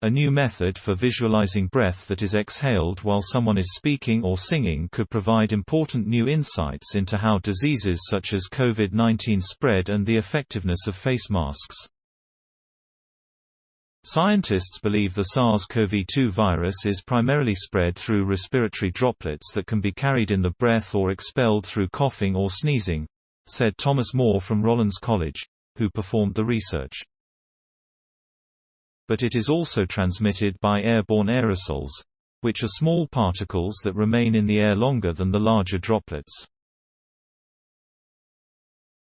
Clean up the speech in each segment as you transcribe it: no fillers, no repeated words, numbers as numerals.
A new method for visualizing breath that is exhaled while someone is speaking or singing could provide important new insights into how diseases such as COVID-19 spread and the effectiveness of face masks. Scientists believe the SARS-CoV-2 virus is primarily spread through respiratory droplets that can be carried in the breath or expelled through coughing or sneezing, said Thomas Moore from Rollins College, who performed the research. But it is also transmitted by airborne aerosols, which are small particles that remain in the air longer than the larger droplets.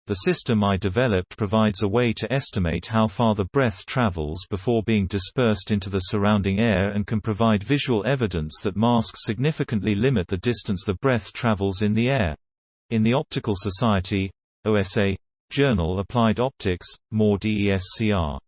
The system I developed provides a way to estimate how far the breath travels before being dispersed into the surrounding air and can provide visual evidence that masks significantly limit the distance the breath travels in the air. In the Optical Society (OSA) journal Applied Optics, Moore DESCR.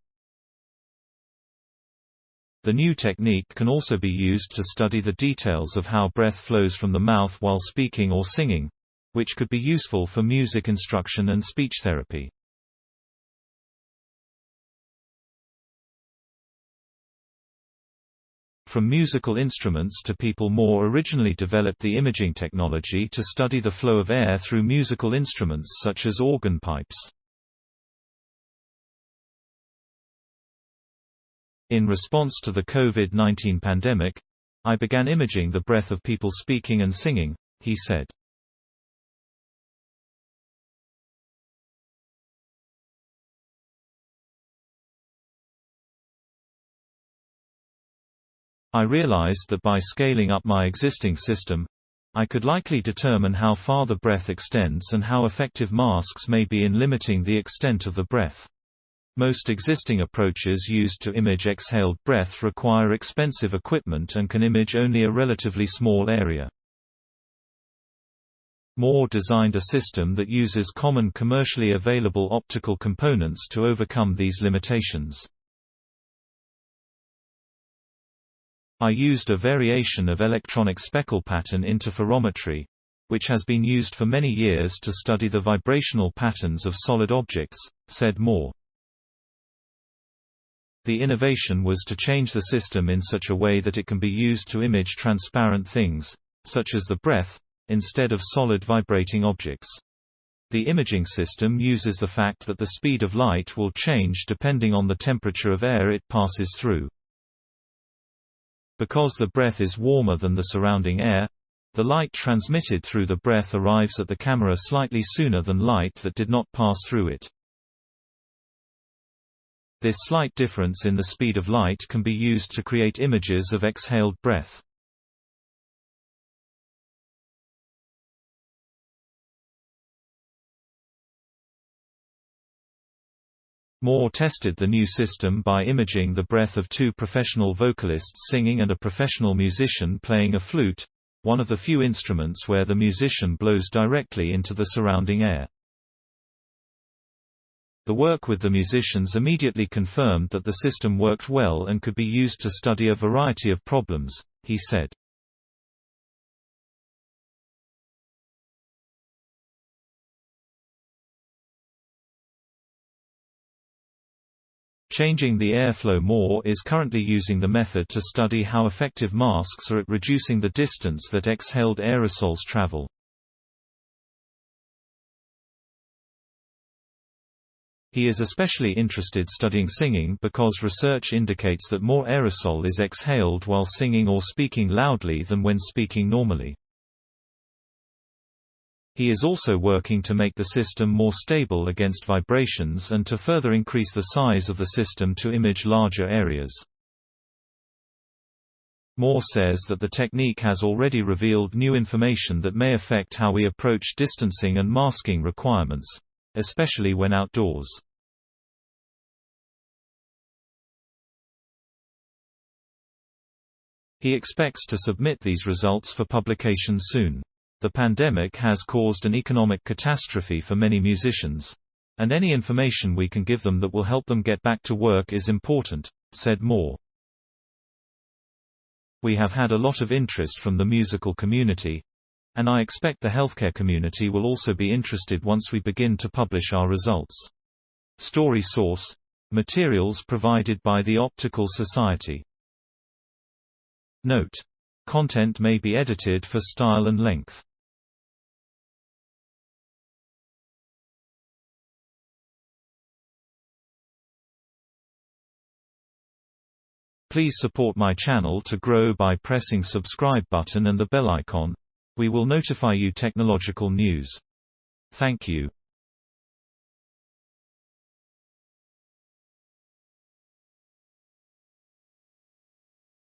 The new technique can also be used to study the details of how breath flows from the mouth while speaking or singing, which could be useful for music instruction and speech therapy. From musical instruments to people, Moore originally developed the imaging technology to study the flow of air through musical instruments such as organ pipes. In response to the COVID-19 pandemic, I began imaging the breath of people speaking and singing, he said. I realized that by scaling up my existing system, I could likely determine how far the breath extends and how effective masks may be in limiting the extent of the breath. Most existing approaches used to image exhaled breath require expensive equipment and can image only a relatively small area. Moore designed a system that uses common commercially available optical components to overcome these limitations. I used a variation of electronic speckle pattern interferometry, which has been used for many years to study the vibrational patterns of solid objects, said Moore. The innovation was to change the system in such a way that it can be used to image transparent things, such as the breath, instead of solid vibrating objects. The imaging system uses the fact that the speed of light will change depending on the temperature of air it passes through. Because the breath is warmer than the surrounding air, the light transmitted through the breath arrives at the camera slightly sooner than light that did not pass through it. This slight difference in the speed of light can be used to create images of exhaled breath. Moore tested the new system by imaging the breath of two professional vocalists singing and a professional musician playing a flute, one of the few instruments where the musician blows directly into the surrounding air. The work with the musicians immediately confirmed that the system worked well and could be used to study a variety of problems, he said. Changing the airflow. Moore is currently using the method to study how effective masks are at reducing the distance that exhaled aerosols travel. He is especially interested studying singing because research indicates that more aerosol is exhaled while singing or speaking loudly than when speaking normally. He is also working to make the system more stable against vibrations and to further increase the size of the system to image larger areas. Moore says that the technique has already revealed new information that may affect how we approach distancing and masking requirements, especially when outdoors. He expects to submit these results for publication soon. The pandemic has caused an economic catastrophe for many musicians, and any information we can give them that will help them get back to work is important, said Moore. We have had a lot of interest from the musical community, and I expect the healthcare community will also be interested once we begin to publish our results. Story source: materials provided by the Optical Society. Note: content may be edited for style and length. Please support my channel to grow by pressing subscribe button and the bell icon. We will notify you technological news. Thank you.